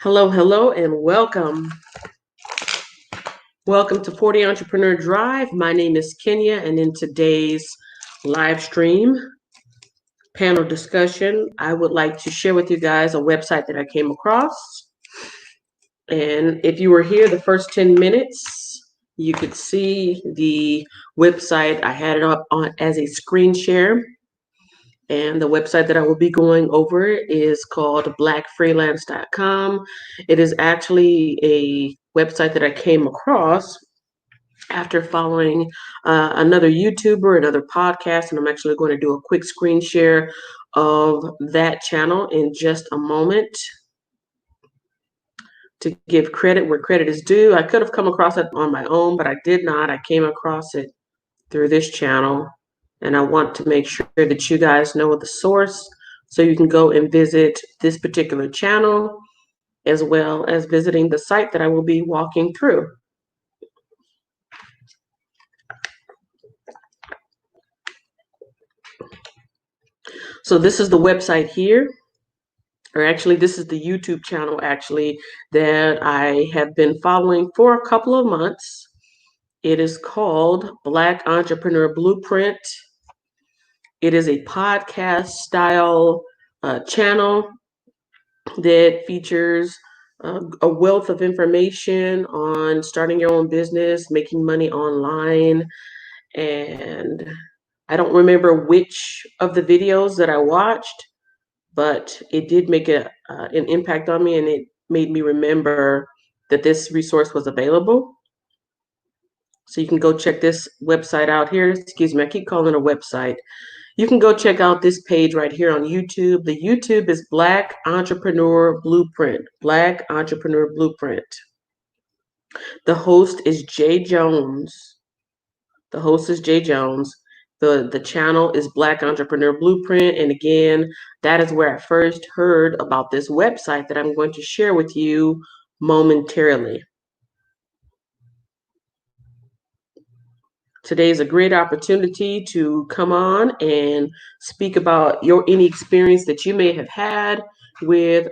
Hello, hello, and welcome. Welcome to 40 Entrepreneur Drive. My name is Kenya, and in today's live stream panel discussion, I would like to share with you guys a website that I came across. And if you were here the first 10 minutes, you could see the website. I had it up on as a screen share. And the website that I will be going over is called blackfreelance.com. It is actually a website that I came across after following another YouTuber, another podcast, and I'm actually going to do a quick screen share of that channel in just a moment to give credit where credit is due. I could have come across it on my own, but I did not. I came across it through this channel. And I want to make sure that you guys know the source so you can go and visit this particular channel as well as visiting the site that I will be walking through. So this is the website here, or actually this is the YouTube channel actually that I have been following for a couple of months. It is called Black Entrepreneur Blueprint. It is a podcast style channel that features a wealth of information on starting your own business, making money online. And I don't remember which of the videos that I watched, but it did make an impact on me, and it made me remember that this resource was available. So you can go check this website out here. Excuse me, I keep calling it a website. You can go check out this page right here on YouTube. The YouTube is Black Entrepreneur Blueprint. Black Entrepreneur Blueprint. The host is Jay Jones. The host is Jay Jones. The channel is Black Entrepreneur Blueprint. And again, that is where I first heard about this website that I'm going to share with you momentarily. Today is a great opportunity to come on and speak about any experience that you may have had with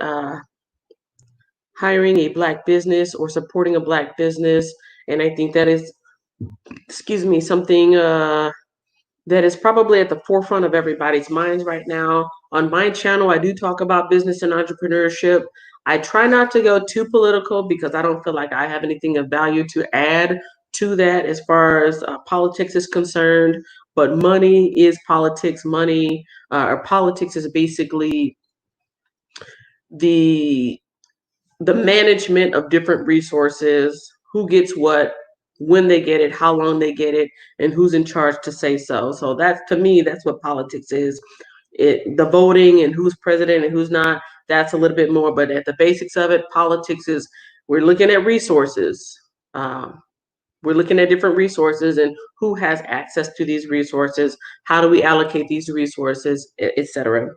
hiring a Black business or supporting a Black business. And I think that is, something that is probably at the forefront of everybody's minds right now. On my channel, I do talk about business and entrepreneurship. I try not to go too political because I don't feel like I have anything of value to add to that as far as politics is concerned. But money is politics. Money or politics is basically the management of different resources, who gets what, when they get it, how long they get it, and who's in charge to say so. So that's, to me, that's what politics is. The voting and who's president and who's not, that's a little bit more, but at the basics of it, politics is we're looking at resources. We're looking at different resources and who has access to these resources, how do we allocate these resources, etc.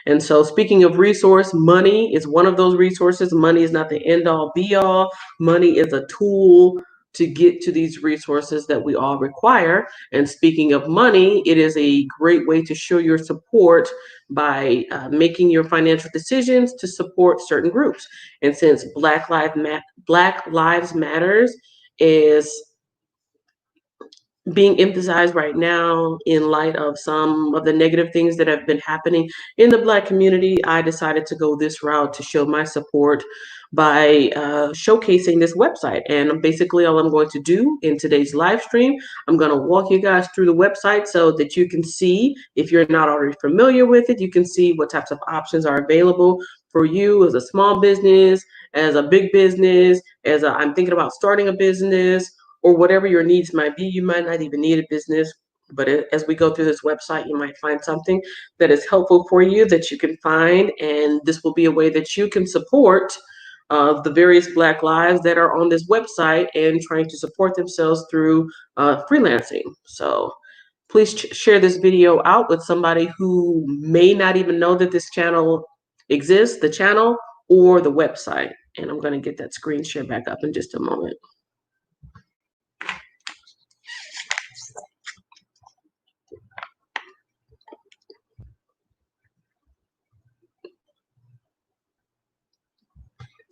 And so speaking of resource, money is one of those resources. Money is not the end all be all. Money is a tool to get to these resources that we all require. And speaking of money, it is a great way to show your support by making your financial decisions to support certain groups. And since Black Lives Matters is being emphasized right now in light of some of the negative things that have been happening in the Black community, I decided to go this route to show my support by showcasing this website. And basically all I'm going to do in today's live stream, I'm going to walk you guys through the website so that you can see, if you're not already familiar with it, you can see what types of options are available for you as a small business, as a big business, I'm thinking about starting a business, or whatever your needs might be. You might not even need a business, but as we go through this website, you might find something that is helpful for you that you can find, and this will be a way that you can support the various Black lives that are on this website and trying to support themselves through freelancing. So please share this video out with somebody who may not even know that this channel exists, the channel or the website. And I'm going to get that screen share back up in just a moment.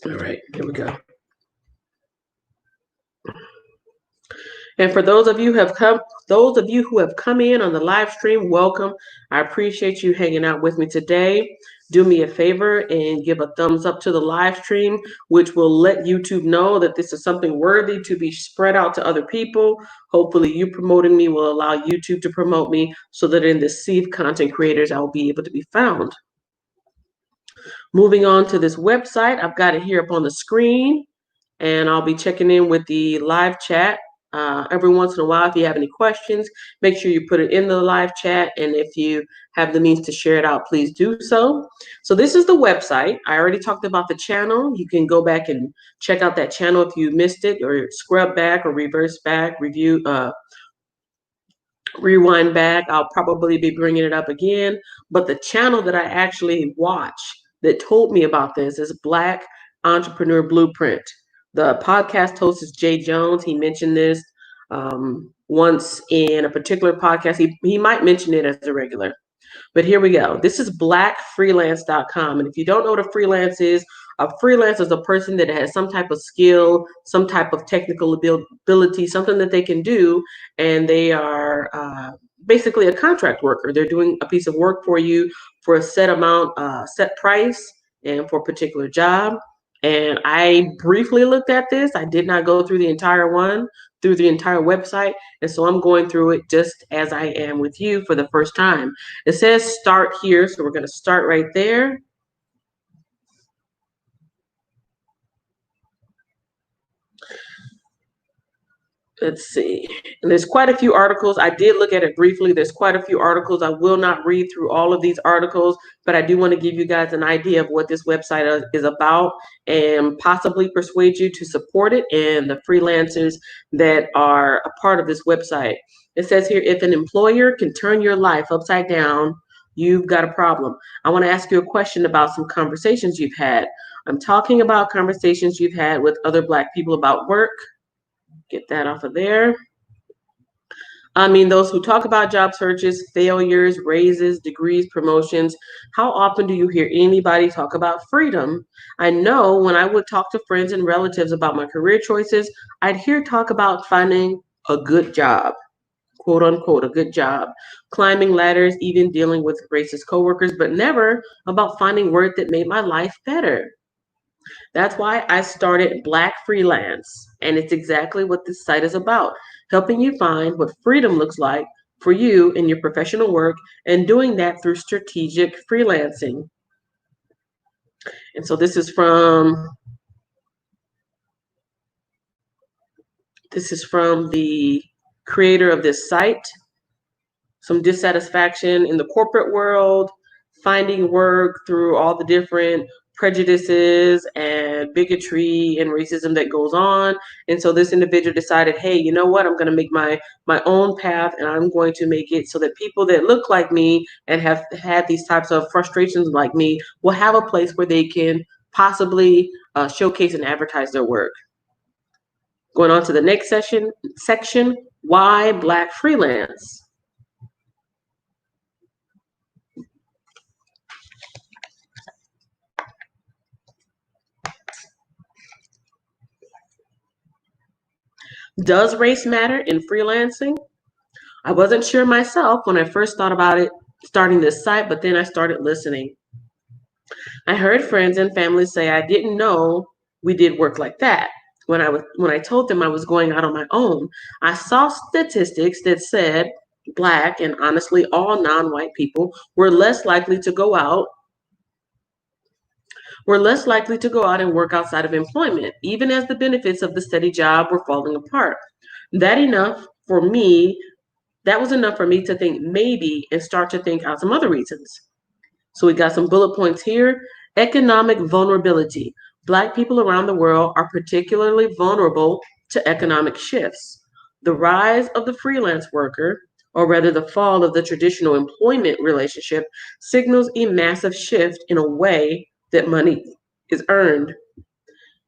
All right, here we go. And for those of you who have come in on the live stream, welcome. I appreciate you hanging out with me today. Do me a favor and give a thumbs up to the live stream, which will let YouTube know that this is something worthy to be spread out to other people. Hopefully you promoting me will allow YouTube to promote me so that in the sea of content creators, I'll be able to be found. Moving on to this website, I've got it here up on the screen, and I'll be checking in with the live chat every once in a while. If you have any questions, make sure you put it in the live chat, and if you have the means to share it out, please do so. So this is the website. I already talked about the channel. You can go back and check out that channel if you missed it, or scrub back or reverse back, rewind back. I'll probably be bringing it up again. But the channel that I actually watch that told me about this is Black Entrepreneur Blueprint. The podcast host is Jay Jones. He mentioned this once in a particular podcast. He might mention it as a regular. But here we go. This is blackfreelance.com. And if you don't know what a freelance is a person that has some type of skill, some type of technical ability, something that they can do, and they are basically a contract worker. They're doing a piece of work for you for a set amount, set price, and for a particular job. And I briefly looked at this. I did not go through the entire website. And so I'm going through it just as I am with you for the first time. It says start here. So we're going to start right there. Let's see. And there's quite a few articles. I did look at it briefly. There's quite a few articles. I will not read through all of these articles, but I do want to give you guys an idea of what this website is about and possibly persuade you to support it and the freelancers that are a part of this website. It says here, if an employer can turn your life upside down, you've got a problem. I want to ask you a question about some conversations you've had. I'm talking about conversations you've had with other Black people about work. Get that off of there. I mean, those who talk about job searches, failures, raises, degrees, promotions. How often do you hear anybody talk about freedom? I know when I would talk to friends and relatives about my career choices, I'd hear talk about finding a good job, quote unquote, a good job, climbing ladders, even dealing with racist coworkers, but never about finding work that made my life better. That's why I started Black Freelance. And it's exactly what this site is about, helping you find what freedom looks like for you in your professional work and doing that through strategic freelancing. And so this is from the creator of this site. Some dissatisfaction in the corporate world, finding work through all the different prejudices and bigotry and racism that goes on. And so this individual decided, hey, you know what? I'm going to make my own path, and I'm going to make it so that people that look like me and have had these types of frustrations like me will have a place where they can possibly showcase and advertise their work. Going on to the next section, why Black freelance? Does race matter in freelancing? I wasn't sure myself when I first thought about it, starting this site, but then I started listening. I heard friends and family say I didn't know we did work like that. When I told them I was going out on my own, I saw statistics that said Black and honestly all non-white people were less likely to go out and work outside of employment, even as the benefits of the steady job were falling apart. That was enough for me to think maybe and start to think out some other reasons. So we got some bullet points here. Economic vulnerability. Black people around the world are particularly vulnerable to economic shifts. The rise of the freelance worker, or rather the fall of the traditional employment relationship, signals a massive shift in a way that money is earned.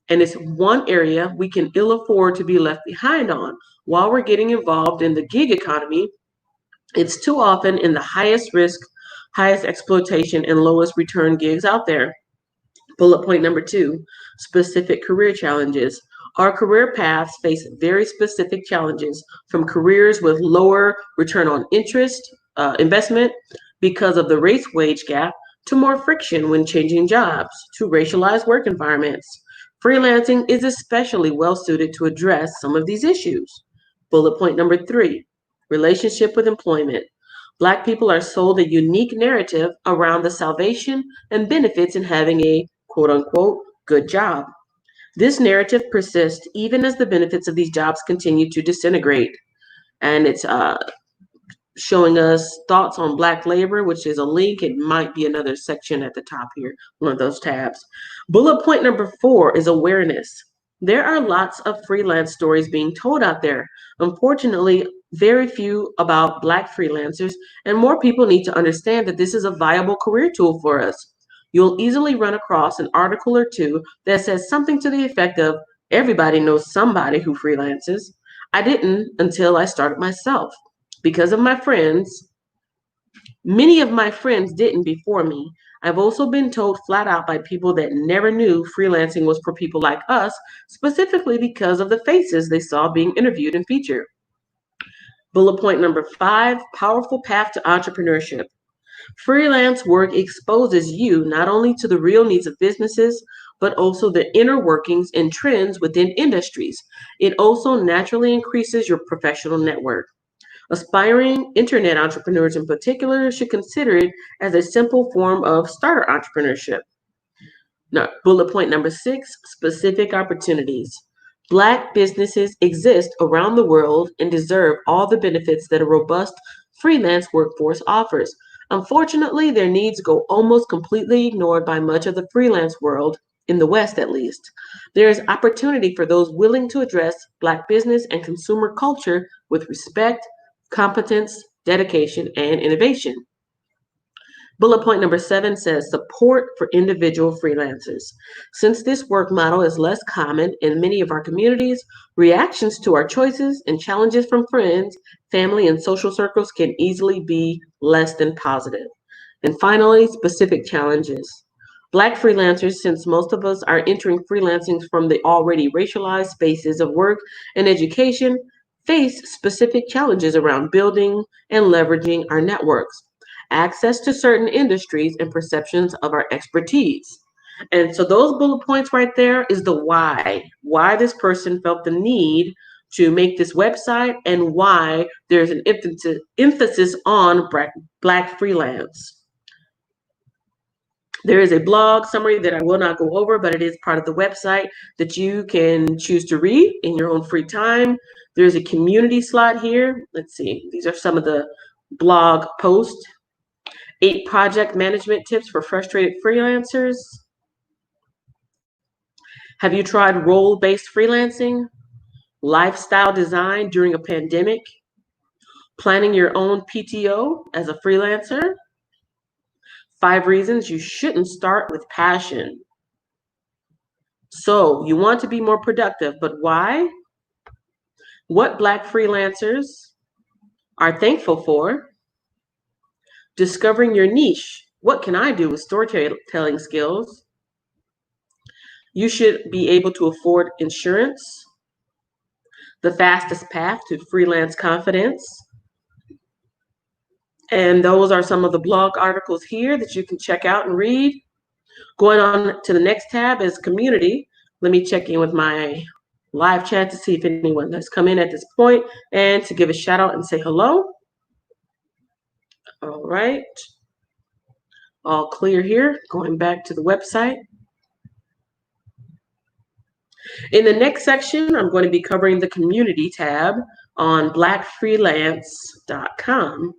And it's one area we can ill afford to be left behind on. While we're getting involved in the gig economy, it's too often in the highest risk, highest exploitation, and lowest return gigs out there. Bullet point number 2, specific career challenges. Our career paths face very specific challenges, from careers with lower return on investment because of the race wage gap, to more friction when changing jobs, to racialized work environments. Freelancing is especially well suited to address some of these issues. Bullet point number 3, relationship with employment. Black people are sold a unique narrative around the salvation and benefits in having a quote unquote good job. This narrative persists even as the benefits of these jobs continue to disintegrate. And it's showing us thoughts on Black labor, which is a link. It might be another section at the top here, one of those tabs. Bullet point number 4 is awareness. There are lots of freelance stories being told out there. Unfortunately, very few about Black freelancers, and more people need to understand that this is a viable career tool for us. You'll easily run across an article or two that says something to the effect of, everybody knows somebody who freelances. I didn't until I started myself. Because of my friends, many of my friends didn't before me. I've also been told flat out by people that never knew freelancing was for people like us, specifically because of the faces they saw being interviewed and featured. Bullet point number 5, powerful path to entrepreneurship. Freelance work exposes you not only to the real needs of businesses, but also the inner workings and trends within industries. It also naturally increases your professional network. Aspiring internet entrepreneurs in particular should consider it as a simple form of starter entrepreneurship. Now, bullet point number 6, specific opportunities. Black businesses exist around the world and deserve all the benefits that a robust freelance workforce offers. Unfortunately, their needs go almost completely ignored by much of the freelance world, in the West at least. There is opportunity for those willing to address Black business and consumer culture with respect, competence, dedication, and innovation. Bullet point number 7 says support for individual freelancers. Since this work model is less common in many of our communities, reactions to our choices and challenges from friends, family, and social circles can easily be less than positive. And finally, specific challenges. Black freelancers, since most of us are entering freelancing from the already racialized spaces of work and education, face specific challenges around building and leveraging our networks, access to certain industries, and perceptions of our expertise. And so those bullet points right there is the why this person felt the need to make this website, and why there's an emphasis on Black freelance. There is a blog summary that I will not go over, but it is part of the website that you can choose to read in your own free time. There's a community slot here. Let's see, these are some of the blog posts. 8 project management tips for frustrated freelancers. Have you tried role-based freelancing? Lifestyle design during a pandemic? Planning your own PTO as a freelancer? 5 reasons you shouldn't start with passion. So, you want to be more productive, but why? What Black freelancers are thankful for? Discovering your niche. What can I do with storytelling skills? You should be able to afford insurance. The fastest path to freelance confidence. And those are some of the blog articles here that you can check out and read. Going on to the next tab is community. Let me check in with my live chat to see if anyone has come in at this point, and to give a shout out and say hello. All right. All clear here. Going back to the website. In the next section, I'm going to be covering the community tab on blackfreelance.com.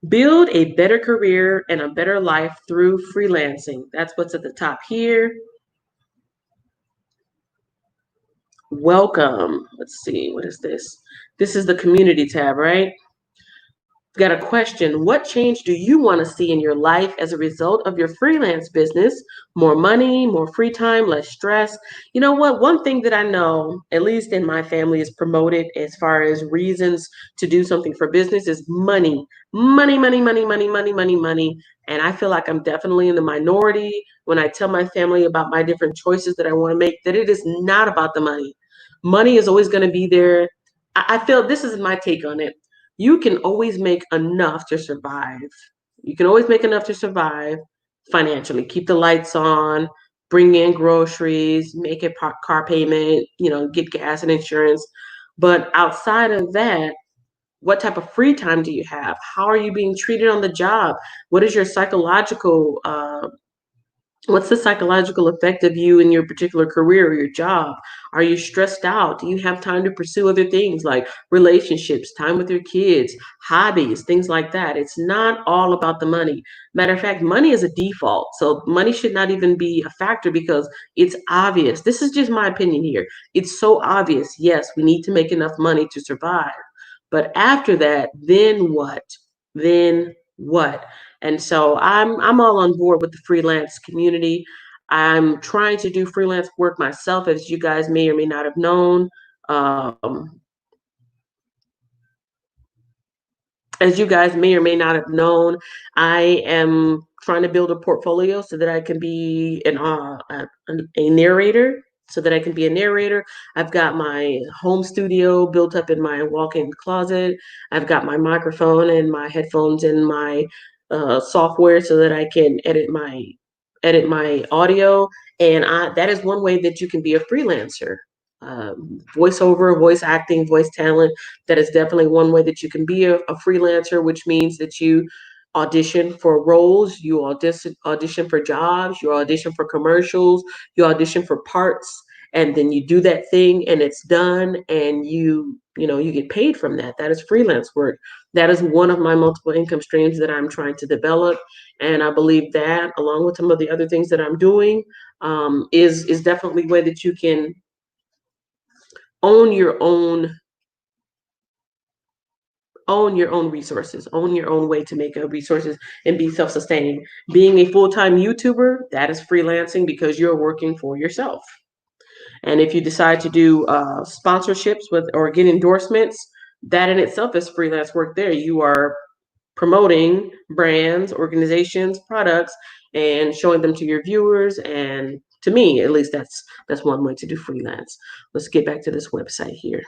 Build a better career and a better life through freelancing. That's what's at the top here. Welcome. Let's see, what is this? This is the community tab, right? Got a question. What change do you want to see in your life as a result of your freelance business? More money, more free time, less stress. You know what? One thing that I know, at least in my family, is promoted as far as reasons to do something for business is money. Money, money, money, money, money, money, money. And I feel like I'm definitely in the minority when I tell my family about my different choices that I want to make, that it is not about the money. Money is always going to be there. I feel this is my take on it. You can always make enough to survive. You can always make enough to survive financially. Keep the lights on, bring in groceries, make a car payment, get gas and insurance. But outside of that, what type of free time do you have? How are you being treated on the job? What is your psychological What's the psychological effect of you in your particular career or your job? Are you stressed out? Do you have time to pursue other things like relationships, time with your kids, hobbies, things like that? It's not all about the money. Matter of fact, money is a default. So money should not even be a factor because it's obvious. This is just my opinion here. It's so obvious. Yes, we need to make enough money to survive. But after that, then what? Then what? And so I'm all on board with the freelance community. I'm trying to do freelance work myself, as you guys may or may not have known. Um, as you guys may or may not have known, I am trying to build a portfolio so that I can be a narrator. So that I can be a narrator. I've got my home studio built up in my walk-in closet. I've got my microphone and my headphones and my software so that I can edit my audio. And that is one way that you can be a freelancer. Voiceover, voice acting, voice talent, that is definitely one way that you can be a freelancer, which means that you audition for roles, you audition for jobs, you audition for commercials, you audition for parts, and then you do that thing and it's done and you get paid from that. That is freelance work. That is one of my multiple income streams that I'm trying to develop. And I believe that, along with some of the other things that I'm doing, is definitely a way that you can own your own resources, own your own way to make resources and be self-sustaining. Being a full-time YouTuber, that is freelancing because you're working for yourself. And if you decide to do sponsorships with or get endorsements, that in itself is freelance work there. You are promoting brands, organizations, products, and showing them to your viewers. And to me, at least, that's one way to do freelance. Let's get back to this website here.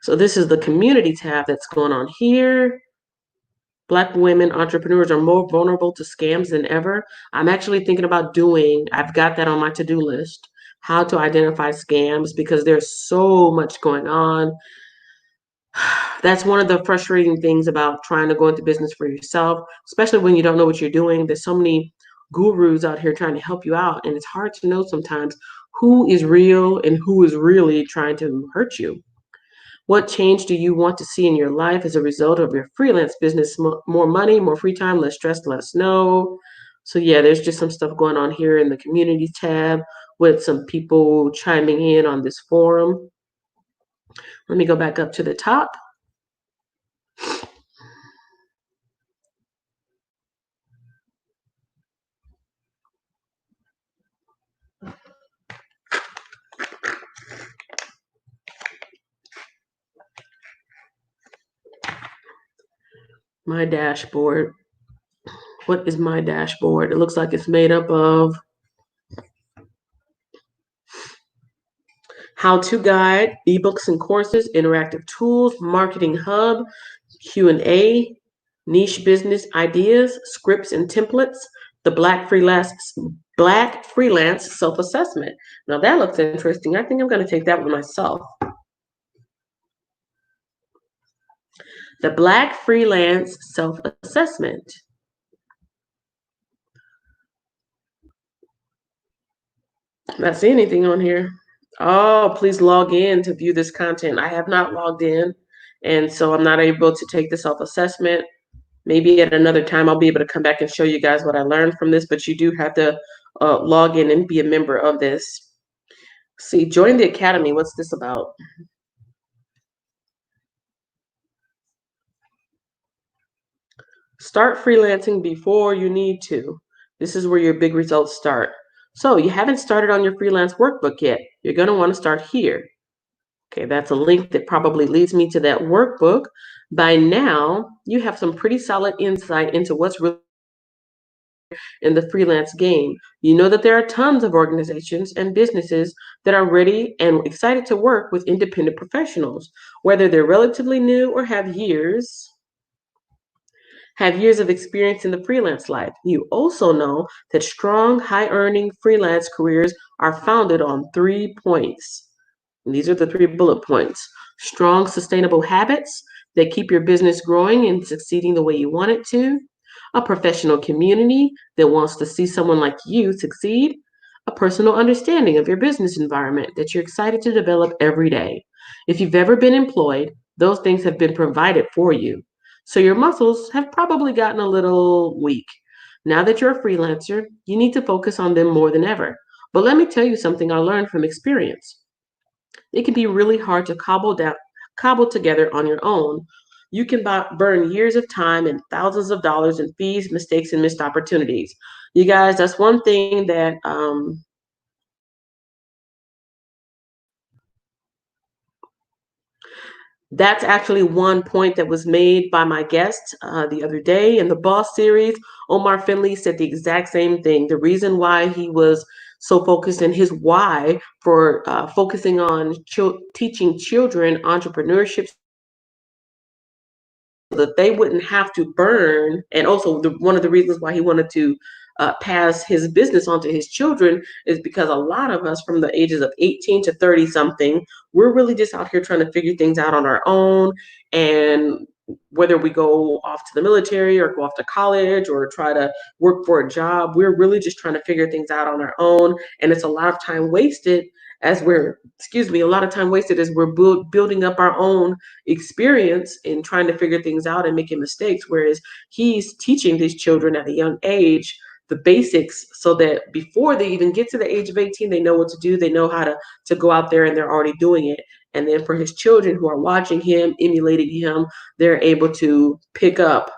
So this is the community tab that's going on here. Black women entrepreneurs are more vulnerable to scams than ever. I'm actually thinking about I've got that on my to-do list, how to identify scams because there's so much going on. That's one of the frustrating things about trying to go into business for yourself, especially when you don't know what you're doing. There's so many gurus out here trying to help you out, and it's hard to know sometimes who is real and who is really trying to hurt you. What change do you want to see in your life as a result of your freelance business? More money, more free time, less stress? Let us know. So yeah, there's just some stuff going on here in the community tab with some people chiming in on this forum. Let me go back up to the top. My dashboard. What is my dashboard? It looks like it's made up of how-to guide, ebooks and courses, interactive tools, marketing hub, Q&A, niche business ideas, scripts and templates, the Black freelance self-assessment. Now that looks interesting. I think I'm going to take that one myself. The Black freelance self-assessment. Not see anything on here. Oh, please log in to view this content. I have not logged in, and so I'm not able to take the self-assessment. Maybe at another time I'll be able to come back and show you guys what I learned from this, but you do have to log in and be a member of this. See, join the academy. What's this about? Start freelancing before you need to. This is where your big results start. So you haven't started on your freelance workbook yet. You're going to want to start here. Okay, that's a link that probably leads me to that workbook. By now, you have some pretty solid insight into what's really in the freelance game. You know that there are tons of organizations and businesses that are ready and excited to work with independent professionals, whether they're relatively new or have years of experience in the freelance life. You also know that strong, high earning freelance careers are founded on 3 points. And these are the 3 bullet points. Strong, sustainable habits that keep your business growing and succeeding the way you want it to. A professional community that wants to see someone like you succeed. A personal understanding of your business environment that you're excited to develop every day. If you've ever been employed, those things have been provided for you. So your muscles have probably gotten a little weak. Now that you're a freelancer, you need to focus on them more than ever. But let me tell you something I learned from experience. It can be really hard to cobble together on your own. You can burn years of time and thousands of dollars in fees, mistakes, and missed opportunities. You guys, that's one thing that that's actually one point that was made by my guest the other day in the B.O.S.S series. Omar Finley said the exact same thing. The reason why he was so focused in his why for focusing on teaching children entrepreneurship that they wouldn't have to burn. And also, one of the reasons why he wanted to pass his business on to his children is because a lot of us from the ages of 18 to 30 something, we're really just out here trying to figure things out on our own. And whether we go off to the military or go off to college or try to work for a job, we're really just trying to figure things out on our own. And it's a lot of time wasted a lot of time wasted as we're building up our own experience in trying to figure things out and making mistakes, whereas he's teaching these children at a young age the basics so that before they even get to the age of 18, they know what to do, they know how to go out there, and they're already doing it. And then for his children who are watching him, emulating him, they're able to pick up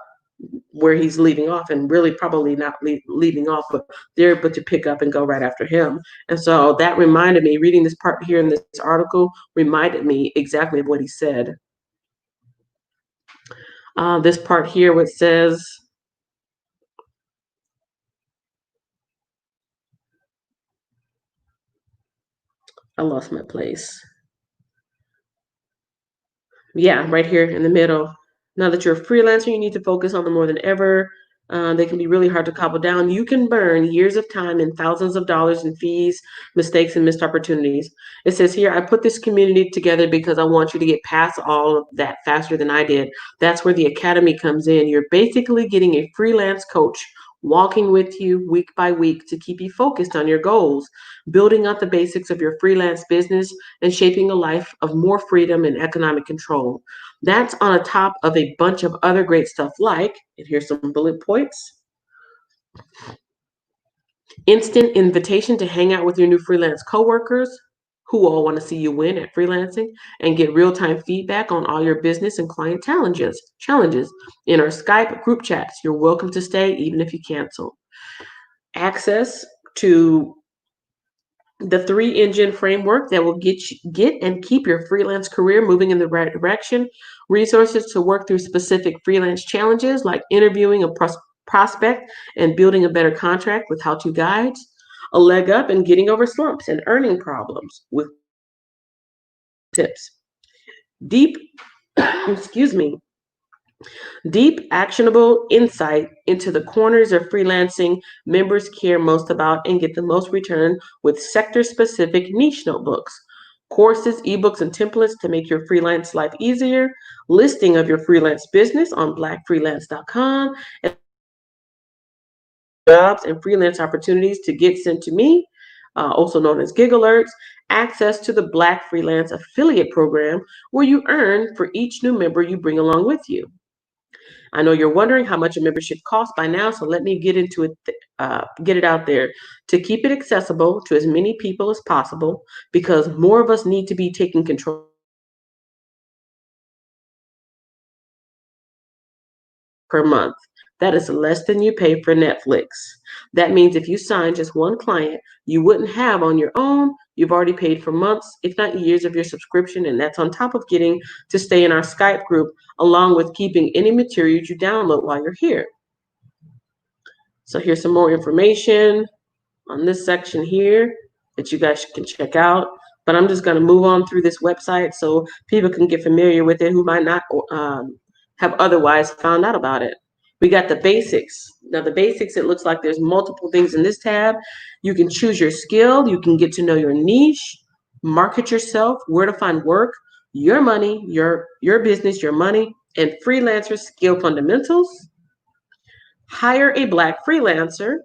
where he's leaving off, and really probably not leaving off, but they're able to pick up and go right after him. And so that reminded me, reading this part here in this article reminded me exactly of what he said. This part here, which says, I lost my place. Yeah, right here in the middle. Now that you're a freelancer, you need to focus on them more than ever. They can be really hard to cobble down. You can burn years of time and thousands of dollars in fees, mistakes, and missed opportunities. It says here, I put this community together because I want you to get past all of that faster than I did. That's where the academy comes in. You're basically getting a freelance coach walking with you week by week to keep you focused on your goals, building out the basics of your freelance business, and shaping a life of more freedom and economic control. That's on a top of a bunch of other great stuff like, and here's some bullet points: instant invitation to hang out with your new freelance coworkers who all want to see you win at freelancing and get real-time feedback on all your business and client challenges in our Skype group chats. You're welcome to stay even if you cancel. Access to the 3 engine framework that will get and keep your freelance career moving in the right direction. Resources to work through specific freelance challenges like interviewing a prospect and building a better contract with how-to guides. A leg up in getting over slumps and earning problems with tips. Deep, excuse me, Deep, actionable insight into the corners of freelancing members care most about and get the most return with sector specific niche notebooks, courses, ebooks, and templates to make your freelance life easier, listing of your freelance business on blackfreelance.com, and jobs and freelance opportunities to get sent to me, also known as gig alerts, access to the Black Freelance Affiliate Program, where you earn for each new member you bring along with you. I know you're wondering how much a membership costs by now, so let me get it out there to keep it accessible to as many people as possible, because more of us need to be taking control per month. That is less than you pay for Netflix. That means if you sign just one client you wouldn't have on your own, you've already paid for months, if not years, of your subscription, and that's on top of getting to stay in our Skype group, along with keeping any materials you download while you're here. So here's some more information on this section here that you guys can check out. But I'm just going to move on through this website so people can get familiar with it who might not have otherwise found out about it. We got the basics. Now the basics, it looks like there's multiple things in this tab. You can choose your skill. You can get to know your niche, market yourself, where to find work, your money, your business, your money, and freelancer skill fundamentals. Hire a Black freelancer.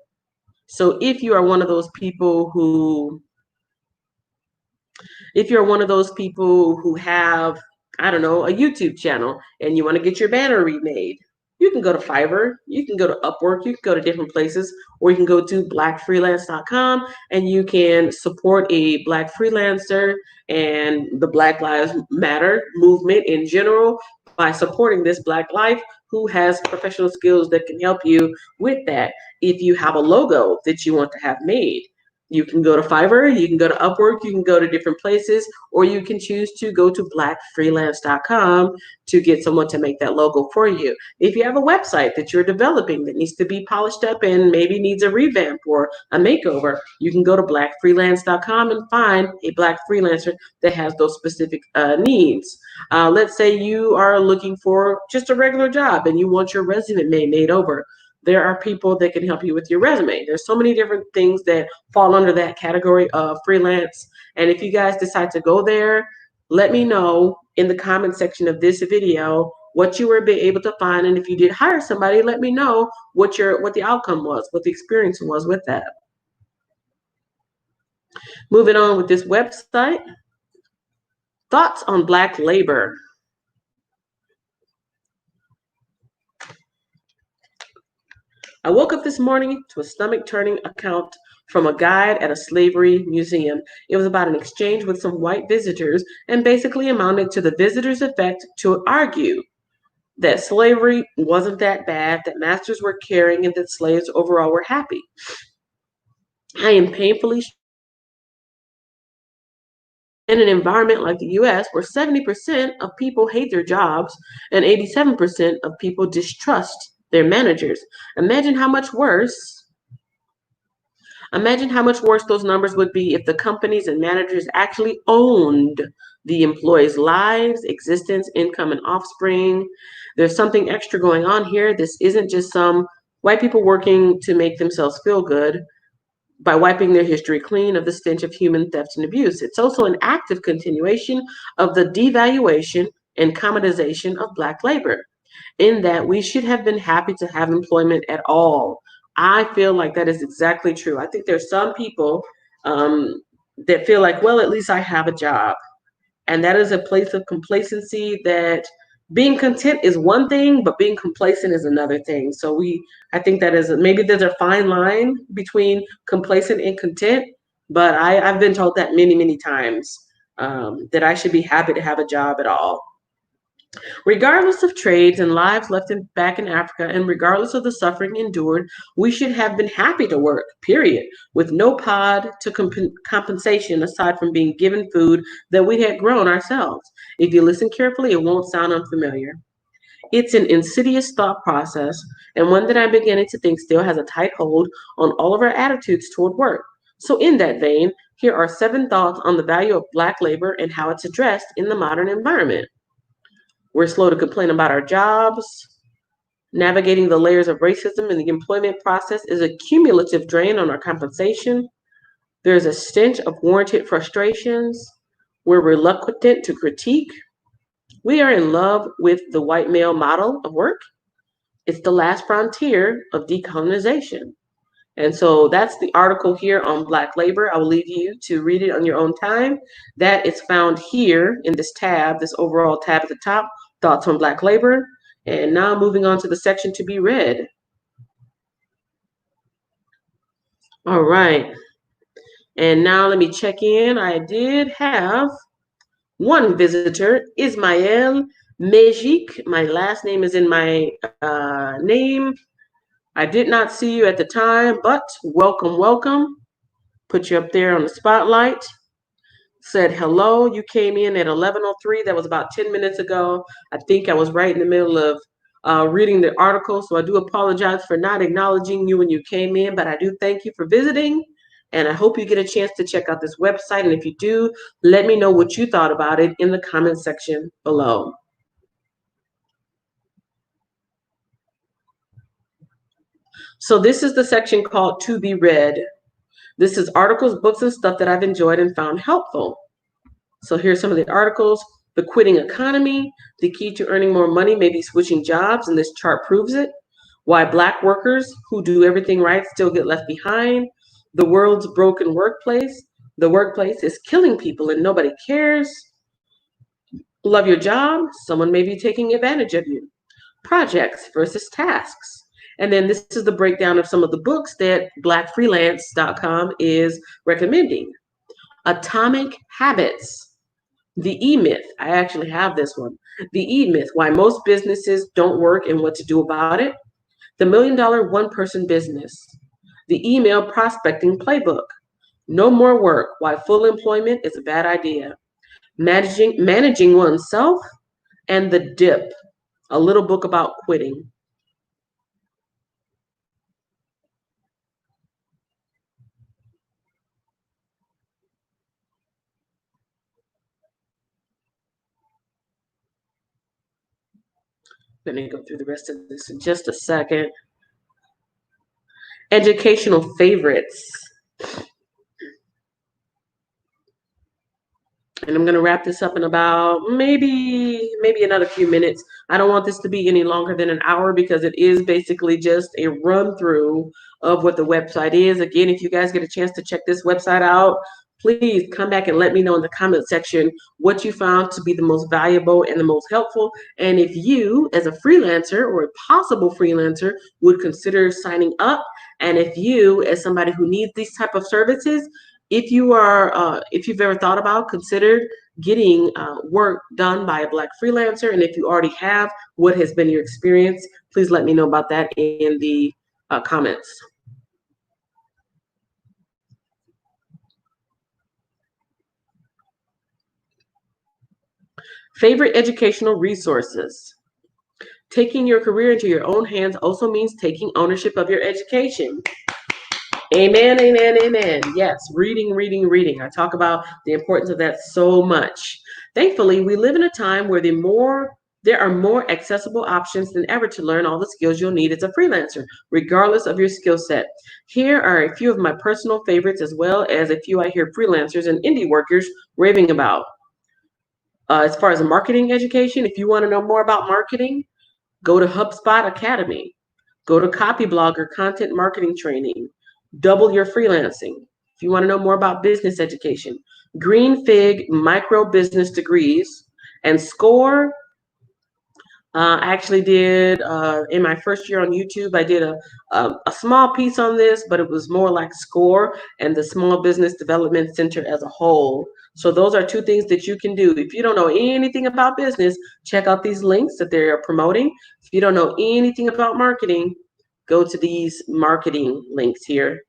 So if you are one of those people who have, I don't know, a YouTube channel and you want to get your banner remade, you can go to Fiverr, you can go to Upwork, you can go to different places, or you can go to blackfreelance.com and you can support a Black freelancer and the Black Lives Matter movement in general by supporting this Black life who has professional skills that can help you with that. If you have a logo that you want to have made, you can go to Fiverr, you can go to Upwork, you can go to different places, or you can choose to go to blackfreelance.com to get someone to make that logo for you. If you have a website that you're developing that needs to be polished up and maybe needs a revamp or a makeover, you can go to blackfreelance.com and find a Black freelancer that has those specific needs. Let's say you are looking for just a regular job and you want your resume made over. There are people that can help you with your resume. There's so many different things that fall under that category of freelance. And if you guys decide to go there, let me know in the comment section of this video what you were able to find. And if you did hire somebody, let me know what the outcome was, what the experience was with that. Moving on with this website, thoughts on Black labor. I woke up this morning to a stomach-turning account from a guide at a slavery museum. It was about an exchange with some white visitors and basically amounted to the visitors' effect to argue that slavery wasn't that bad, that masters were caring, and that slaves overall were happy. I am painfully in an environment like the U.S. where 70% of people hate their jobs and 87% of people distrust their managers. Imagine how much worse those numbers would be if the companies and managers actually owned the employees' lives, existence, income, and offspring. There's something extra going on here. This isn't just some white people working to make themselves feel good by wiping their history clean of the stench of human theft and abuse. It's also an active continuation of the devaluation and commoditization of Black labor, in that we should have been happy to have employment at all. I feel like that is exactly true. I think there's some people that feel like, well, at least I have a job. And that is a place of complacency that being content is one thing, but being complacent is another thing. So I think that is, maybe there's a fine line between complacent and content, but I've been told that many, many times, that I should be happy to have a job at all. Regardless of trades and lives left back in Africa, and regardless of the suffering endured, we should have been happy to work, period, with no pod to compensation aside from being given food that we had grown ourselves. If you listen carefully, it won't sound unfamiliar. It's an insidious thought process, and one that I'm beginning to think still has a tight hold on all of our attitudes toward work. So in that vein, here are 7 thoughts on the value of Black labor and how it's addressed in the modern environment. We're slow to complain about our jobs. Navigating the layers of racism in the employment process is a cumulative drain on our compensation. There's a stench of warranted frustrations. We're reluctant to critique. We are in love with the white male model of work. It's the last frontier of decolonization. And so that's the article here on Black labor. I will leave you to read it on your own time. That is found here in this tab, this overall tab at the top, Thoughts on Black labor. And now moving on to the section to be read. All right. And now let me check in. I did have one visitor, Ismael Mejik. My last name is in my name. I did not see you at the time, but welcome, welcome. Put you up there on the spotlight. Said hello. You came in at 11:03. That was about 10 minutes ago. I think I was right in the middle of reading the article, so I do apologize for not acknowledging you when you came in, but I do thank you for visiting, and I hope you get a chance to check out this website. And if you do, let me know what you thought about it in the comment section below. So this is the section called To Be Read. This is articles, books, and stuff that I've enjoyed and found helpful. So here's some of the articles. The Quitting Economy, the key to earning more money may be switching jobs, and this chart proves it. Why Black workers who do everything right still get left behind. The world's broken workplace. The workplace is killing people and nobody cares. Love your job. Someone may be taking advantage of you. Projects versus tasks. And then this is the breakdown of some of the books that blackfreelance.com is recommending. Atomic Habits. The E-Myth. I actually have this one. The E-Myth, why most businesses don't work and what to do about it. The $1 Million One-Person Business. The Email Prospecting Playbook. No More Work, why full employment is a bad idea. Managing Oneself. And The Dip, a little book about quitting. Let me go through the rest of this in just a second. Educational favorites. And I'm going to wrap this up in about maybe another few minutes. I don't want this to be any longer than an hour because it is basically just a run through of what the website is. Again, if you guys get a chance to check this website out, please come back and let me know in the comment section what you found to be the most valuable and the most helpful. And if you, as a freelancer or a possible freelancer, would consider signing up. And if you, as somebody who needs these type of services, if you've ever thought about, considered getting work done by a Black freelancer, and if you already have, what has been your experience? Please let me know about that in the comments. Favorite educational resources. Taking your career into your own hands also means taking ownership of your education. Amen, amen, amen. Yes, reading, reading, reading. I talk about the importance of that so much. Thankfully, we live in a time where there are more accessible options than ever to learn all the skills you'll need as a freelancer, regardless of your skill set. Here are a few of my personal favorites, as well as a few I hear freelancers and indie workers raving about. As far as marketing education, if you want to know more about marketing, go to HubSpot Academy. Go to Copyblogger Content Marketing Training. Double Your Freelancing. If you want to know more about business education, Green Fig Micro Business Degrees, and Score. I actually did, in my first year on YouTube, I did a small piece on this, but it was more like Score and the Small Business Development Center as a whole. So those are two things that you can do. If you don't know anything about business, check out these links that they're promoting. If you don't know anything about marketing, go to these marketing links here.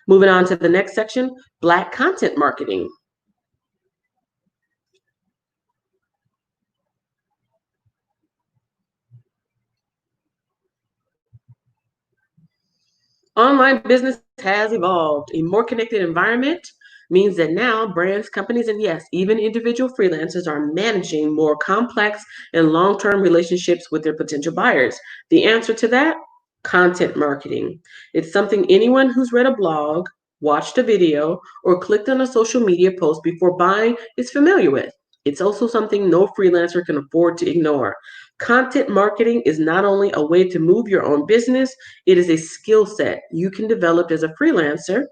Moving on to the next section, Black content marketing. Online business has evolved. A more connected environment means that now brands, companies, and yes, even individual freelancers are managing more complex and long-term relationships with their potential buyers. The answer to that? Content marketing. It's something anyone who's read a blog, watched a video, or clicked on a social media post before buying is familiar with. It's also something no freelancer can afford to ignore. Content marketing is not only a way to move your own business, it is a skill set you can develop as a freelancer.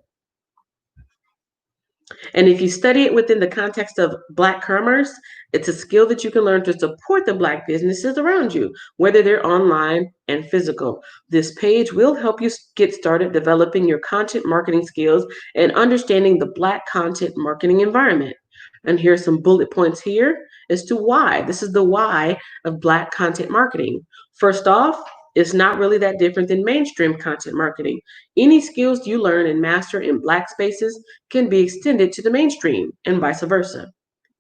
And if you study it within the context of Black commerce, it's a skill that you can learn to support the Black businesses around you, whether they're online and physical. This page will help you get started developing your content marketing skills and understanding the Black content marketing environment. And here's some bullet points here as to why. This is the why of Black content marketing. First off, It's not really that different than mainstream content marketing. Any skills you learn and master in Black spaces can be extended to the mainstream and vice versa.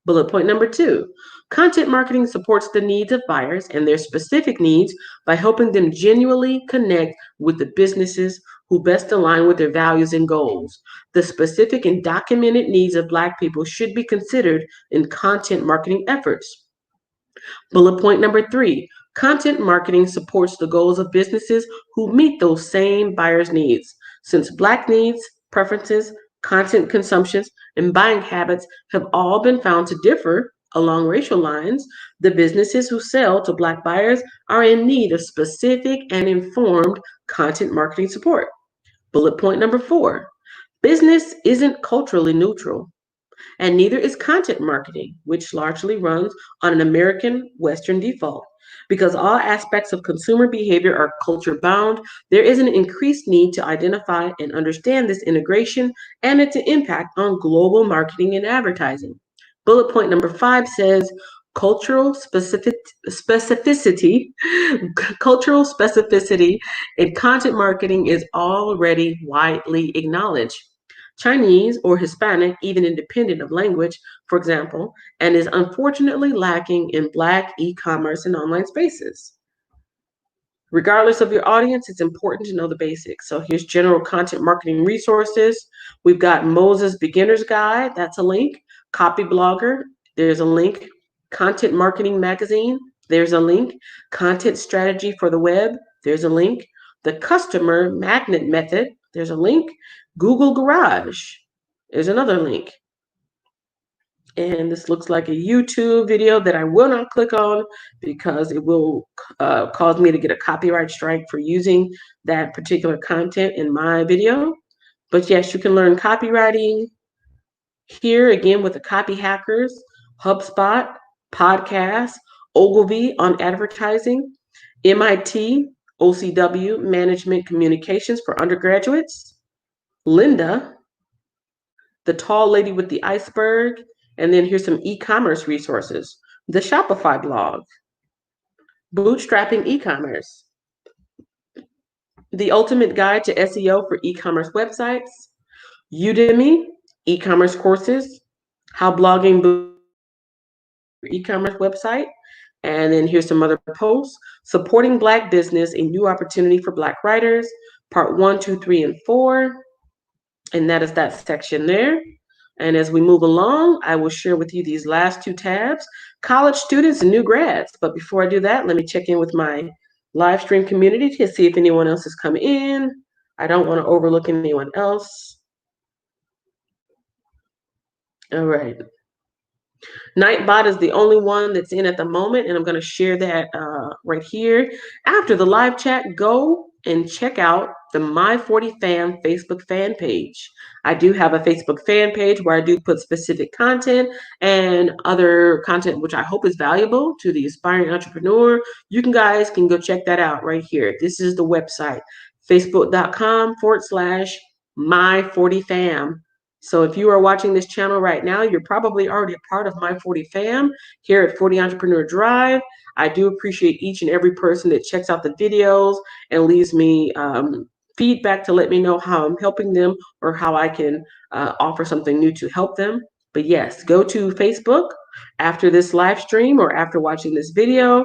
Bullet point number 2, content marketing supports the needs of buyers and their specific needs by helping them genuinely connect with the businesses who best align with their values and goals. The specific and documented needs of Black people should be considered in content marketing efforts. Bullet point number 3, content marketing supports the goals of businesses who meet those same buyers' needs. Since Black needs, preferences, content consumptions, and buying habits have all been found to differ along racial lines, the businesses who sell to Black buyers are in need of specific and informed content marketing support. Bullet point number 4, business isn't culturally neutral. And neither is content marketing, which largely runs on an American Western default. Because all aspects of consumer behavior are culture bound, there is an increased need to identify and understand this integration and its impact on global marketing and advertising. Bullet point number 5 says cultural specificity cultural specificity in content marketing is already widely acknowledged. Chinese or Hispanic, even independent of language, for example, and is unfortunately lacking in Black e-commerce and online spaces. Regardless of your audience, it's important to know the basics. So here's general content marketing resources. We've got Moses Beginner's Guide, that's a link. Copy Blogger, there's a link. Content Marketing Magazine, there's a link. Content Strategy for the Web, there's a link. The Customer Magnet Method, there's a link. Google Garage, there's another link. And this looks like a YouTube video that I will not click on because it will cause me to get a copyright strike for using that particular content in my video. But yes, you can learn copywriting here again with the Copy Hackers, HubSpot, podcast, Ogilvy on advertising, MIT, OCW, Management Communications for undergraduates, Linda, the tall lady with the iceberg, and then here's some e-commerce resources. The Shopify blog, bootstrapping e-commerce, the ultimate guide to SEO for e-commerce websites, Udemy, e-commerce courses, how blogging e-commerce website, and then here's some other posts, supporting Black business, a new opportunity for Black writers, part 1, 2, 3, and 4, and that is that section there. And as we move along, I will share with you these last 2 tabs, college students and new grads. But before I do that, let me check in with my live stream community to see if anyone else has come in. I don't want to overlook anyone else. All right. Nightbot is the only one that's in at the moment, and I'm going to share that right here. After the live chat, go and check out the My40Fam Facebook fan page. I do have a Facebook fan page where I do put specific content and other content which I hope is valuable to the aspiring entrepreneur. You guys can go check that out right here. This is the website, facebook.com/My40Fam. So if you are watching this channel right now, you're probably already a part of My40Fam here at 40 Entrepreneur Drive. I do appreciate each and every person that checks out the videos and leaves me feedback to let me know how I'm helping them or how I can offer something new to help them. But yes, go to Facebook after this live stream or after watching this video.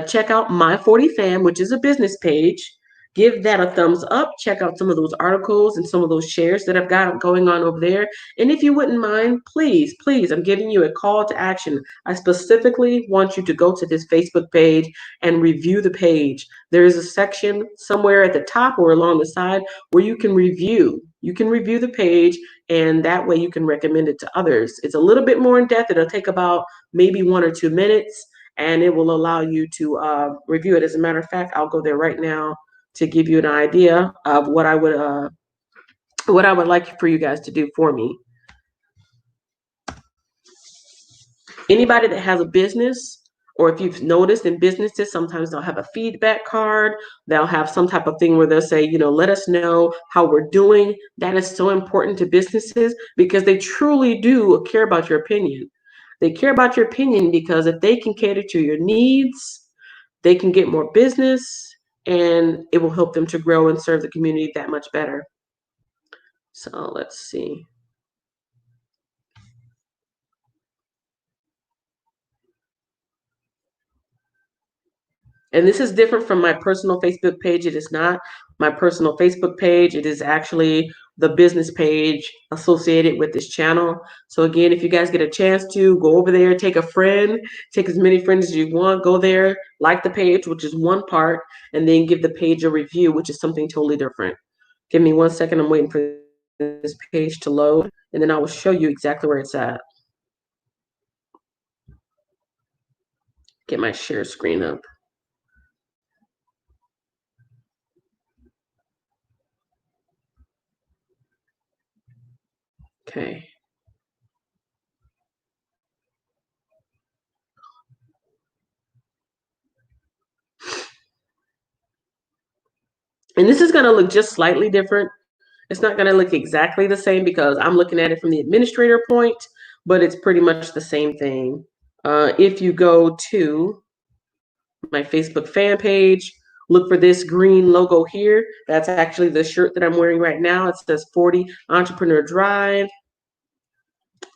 Check out My40Fam, which is a business page. Give that a thumbs up. Check out some of those articles and some of those shares that I've got going on over there. And if you wouldn't mind, please, please, I'm giving you a call to action. I specifically want you to go to this Facebook page and review the page. There is a section somewhere at the top or along the side where you can review. You can review the page, and that way you can recommend it to others. It's a little bit more in depth. It'll take about maybe 1 or 2 minutes, and it will allow you to review it. As a matter of fact, I'll go there right now to give you an idea of what I would like for you guys to do for me. Anybody that has a business, or if you've noticed in businesses, sometimes they'll have a feedback card. They'll have some type of thing where they'll say, let us know how we're doing. That is so important to businesses because they truly do care about your opinion. They care about your opinion because if they can cater to your needs, they can get more business, and it will help them to grow and serve the community that much better. So let's see. And this is different from my personal Facebook page. It is not my personal Facebook page. It is actually the business page associated with this channel. So again, if you guys get a chance to go over there, take a friend, take as many friends as you want, go there, like the page, which is one part, and then give the page a review, which is something totally different. Give me 1 second. I'm waiting for this page to load, and then I will show you exactly where it's at. Get my share screen up. Okay. And this is going to look just slightly different. It's not going to look exactly the same because I'm looking at it from the administrator point, but it's pretty much the same thing. If you go to my Facebook fan page, look for this green logo here. That's actually the shirt that I'm wearing right now. It says 40 Entrepreneur Drive.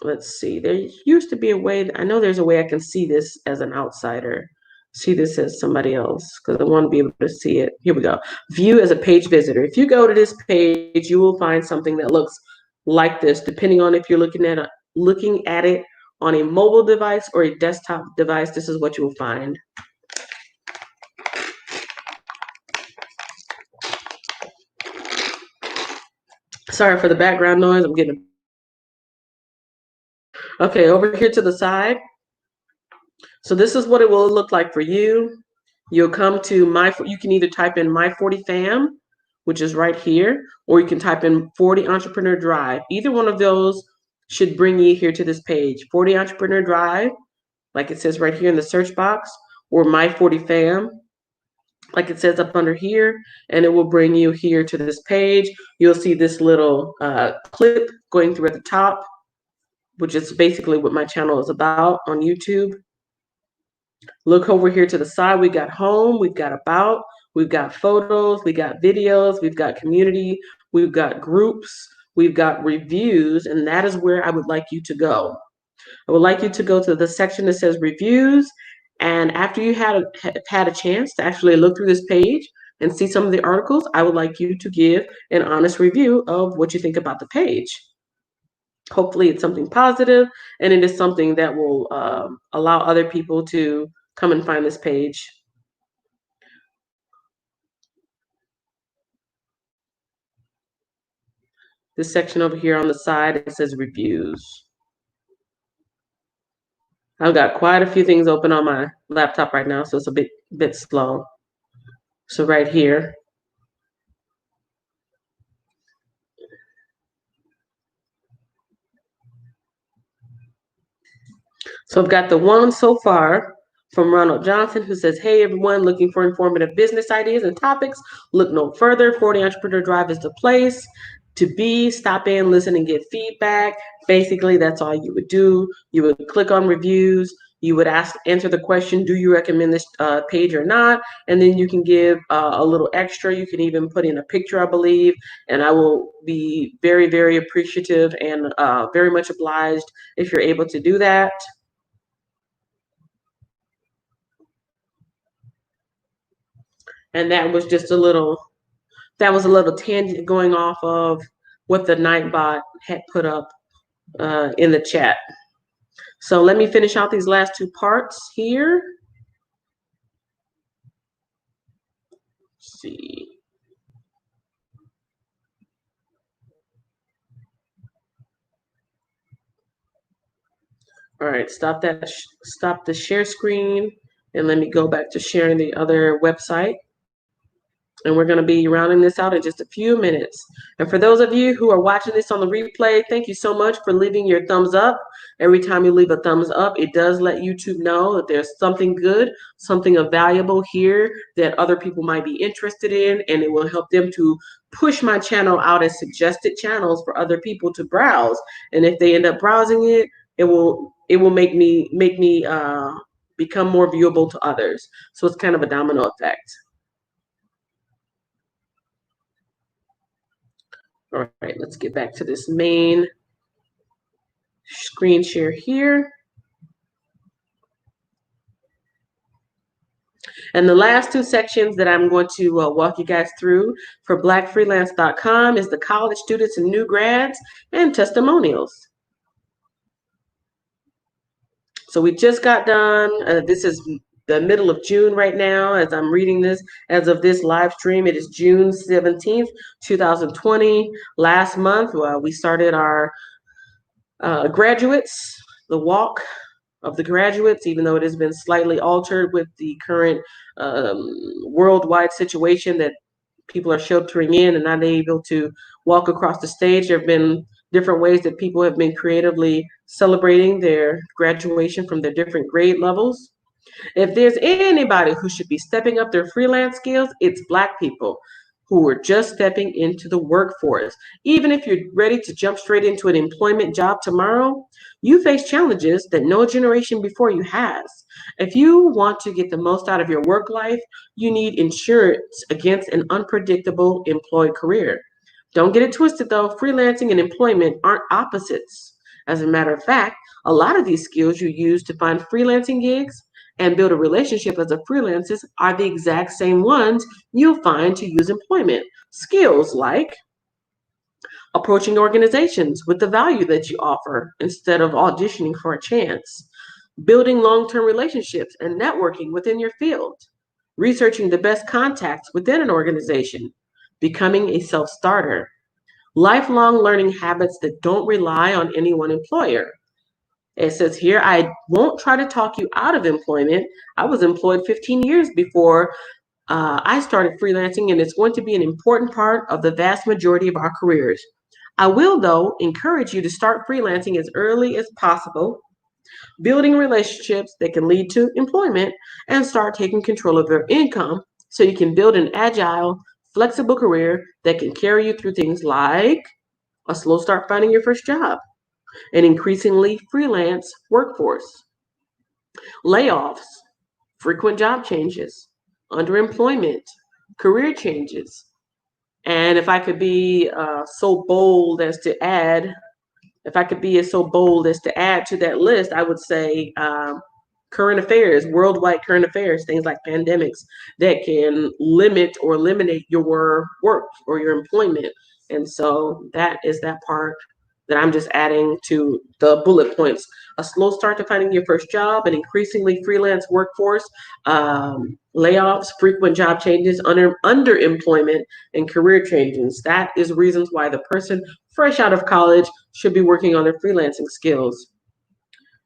Let's see. There used to be a way. I know there's a way I can see this as an outsider. See this as somebody else because I want to be able to see it. Here we go. View as a page visitor. If you go to this page, you will find something that looks like this, depending on if you're looking at it on a mobile device or a desktop device. This is what you will find. Sorry for the background noise. I'm getting. Okay, over here to the side. So this is what it will look like for you. You'll come to you can either type in My 40 Fam, which is right here, or you can type in 40 Entrepreneur Drive. Either one of those should bring you here to this page. 40 Entrepreneur Drive, like it says right here in the search box, or My 40 Fam, like it says up under here, and it will bring you here to this page. You'll see this little clip going through at the top, which is basically what my channel is about on YouTube. Look over here to the side. We got home, we've got about, we've got photos, we got videos, we've got community, we've got groups, we've got reviews, and that is where I would like you to go. I would like you to go to the section that says reviews, and after you had a chance to actually look through this page and see some of the articles, I would like you to give an honest review of what you think about the page. Hopefully it's something positive, and it is something that will allow other people to come and find this page. This section over here on the side, it says reviews. I've got quite a few things open on my laptop right now, so it's a bit slow. So right here. So I've got the one so far from Ronald Johnson, who says, hey, everyone looking for informative business ideas and topics, look no further. 40 Entrepreneur Drive is the place to be. Stop in, listen, and get feedback. Basically, that's all you would do. You would click on reviews. You would answer the question, do you recommend this page or not? And then you can give a little extra. You can even put in a picture, I believe, and I will be very, very appreciative and very much obliged if you're able to do that. And that was just a little tangent going off of what the Nightbot had put up in the chat. So let me finish out these last two parts here. Let's see. All right, stop the share screen, and let me go back to sharing the other website. And we're going to be rounding this out in just a few minutes. And for those of you who are watching this on the replay, thank you so much for leaving your thumbs up. Every time you leave a thumbs up, it does let YouTube know that there's something good, something of valuable here that other people might be interested in, and it will help them to push my channel out as suggested channels for other people to browse. And if they end up browsing it, it will make me become more viewable to others. So it's kind of a domino effect. All right, let's get back to this main screen share here. And the last two sections that I'm going to walk you guys through for blackfreelance.com is the college students and new grads and testimonials. So we just got done. This is the middle of June right now as I'm reading this. As of this live stream, it is June 17th, 2020. Last month, we started our graduates, the walk of the graduates, even though it has been slightly altered with the current worldwide situation that people are sheltering in and not able to walk across the stage. There have been different ways that people have been creatively celebrating their graduation from their different grade levels. If there's anybody who should be stepping up their freelance skills, it's Black people who are just stepping into the workforce. Even if you're ready to jump straight into an employment job tomorrow, you face challenges that no generation before you has. If you want to get the most out of your work life, you need insurance against an unpredictable employed career. Don't get it twisted though, freelancing and employment aren't opposites. As a matter of fact, a lot of these skills you use to find freelancing gigs and build a relationship as a freelancer are the exact same ones you'll find to use employment. Skills like approaching organizations with the value that you offer instead of auditioning for a chance, building long-term relationships and networking within your field, researching the best contacts within an organization, becoming a self-starter, lifelong learning habits that don't rely on any one employer. It says here, I won't try to talk you out of employment. I was employed 15 years before I started freelancing, and it's going to be an important part of the vast majority of our careers. I will, though, encourage you to start freelancing as early as possible, building relationships that can lead to employment, and start taking control of your income so you can build an agile, flexible career that can carry you through things like a slow start finding your first job, an increasingly freelance workforce, layoffs, frequent job changes, underemployment, career changes. And if I could be so bold as to add, if I could be so bold as to add to that list, I would say current affairs, worldwide current affairs, things like pandemics that can limit or eliminate your work or your employment. And so that is that part that I'm just adding to the bullet points. A slow start to finding your first job, an increasingly freelance workforce, layoffs, frequent job changes, underemployment, and career changes. That is reasons why the person fresh out of college should be working on their freelancing skills.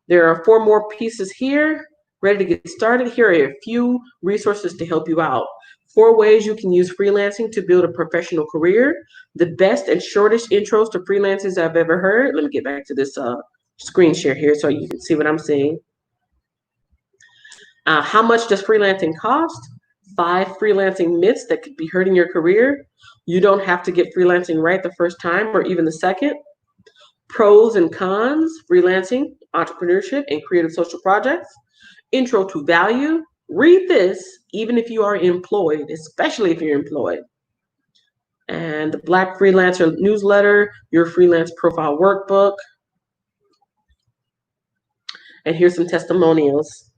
There are 4 more pieces here. Ready to get started? Here are a few resources to help you out. 4 ways you can use freelancing to build a professional career. The best and shortest intros to freelancers I've ever heard. Let me get back to this screen share here so you can see what I'm seeing. How much does freelancing cost? 5 freelancing myths that could be hurting your career. You don't have to get freelancing right the first time or even the second. Pros and cons, freelancing, entrepreneurship, and creative social projects. Intro to value. Read this even if you are employed, especially if you're employed. And the Black Freelancer newsletter, your freelance profile workbook. And here's some testimonials.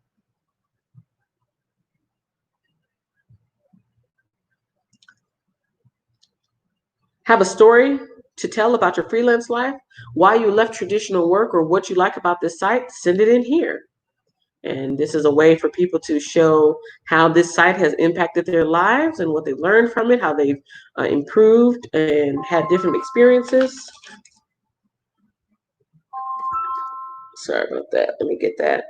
Have a story to tell about your freelance life, why you left traditional work, or what you like about this site? Send it in here. And this is a way for people to show how this site has impacted their lives and what they learned from it, how they've improved and had different experiences. Sorry about that. Let me get that.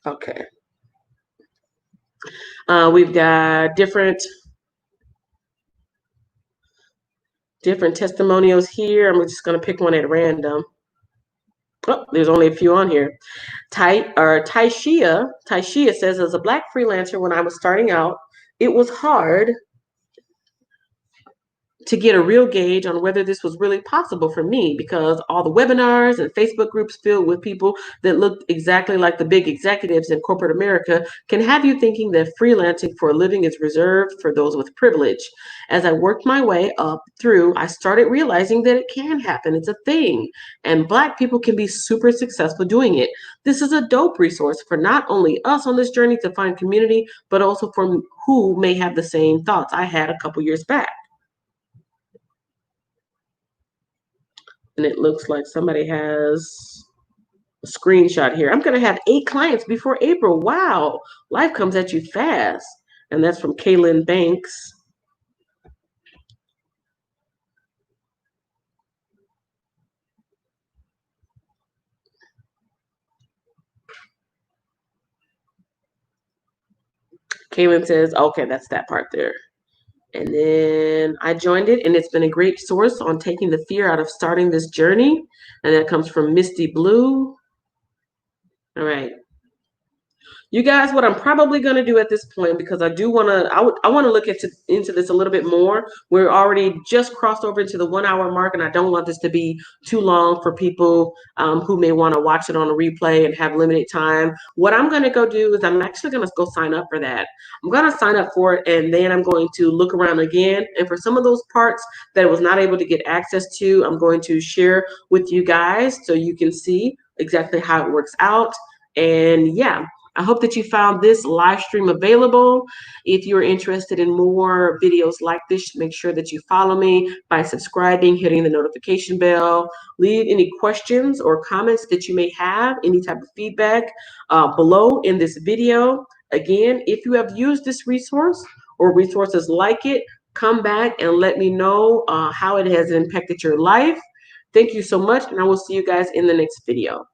Okay. We've got different testimonials here. I'm just going to pick one at random. Oh, there's only a few on here. Taishia says, as a Black freelancer, when I was starting out, it was hard to get a real gauge on whether this was really possible for me, because all the webinars and Facebook groups filled with people that looked exactly like the big executives in corporate America can have you thinking that freelancing for a living is reserved for those with privilege. As I worked my way up through, I started realizing that it can happen. It's a thing. And Black people can be super successful doing it. This is a dope resource for not only us on this journey to find community, but also for who may have the same thoughts I had a couple years back. And it looks like somebody has a screenshot here. I'm going to have 8 clients before April. Wow, life comes at you fast. And that's from Kaylin Banks. Kaylin says, okay, that's that part there. And then I joined it, and it's been a great source on taking the fear out of starting this journey. And that comes from Misty Blue. All right. You guys, what I'm probably going to do at this point, because I do want to, I want to look into this a little bit more. We're already just crossed over into the 1 hour mark, and I don't want this to be too long for people who may want to watch it on a replay and have limited time. What I'm going to go do is I'm actually going to go sign up for that. I'm going to sign up for it, and then I'm going to look around again. And for some of those parts that I was not able to get access to, I'm going to share with you guys so you can see exactly how it works out. And yeah. I hope that you found this live stream available. If you're interested in more videos like this, make sure that you follow me by subscribing, hitting the notification bell. Leave any questions or comments that you may have, any type of feedback below in this video. Again, if you have used this resource or resources like it, come back and let me know how it has impacted your life. Thank you so much, and I will see you guys in the next video.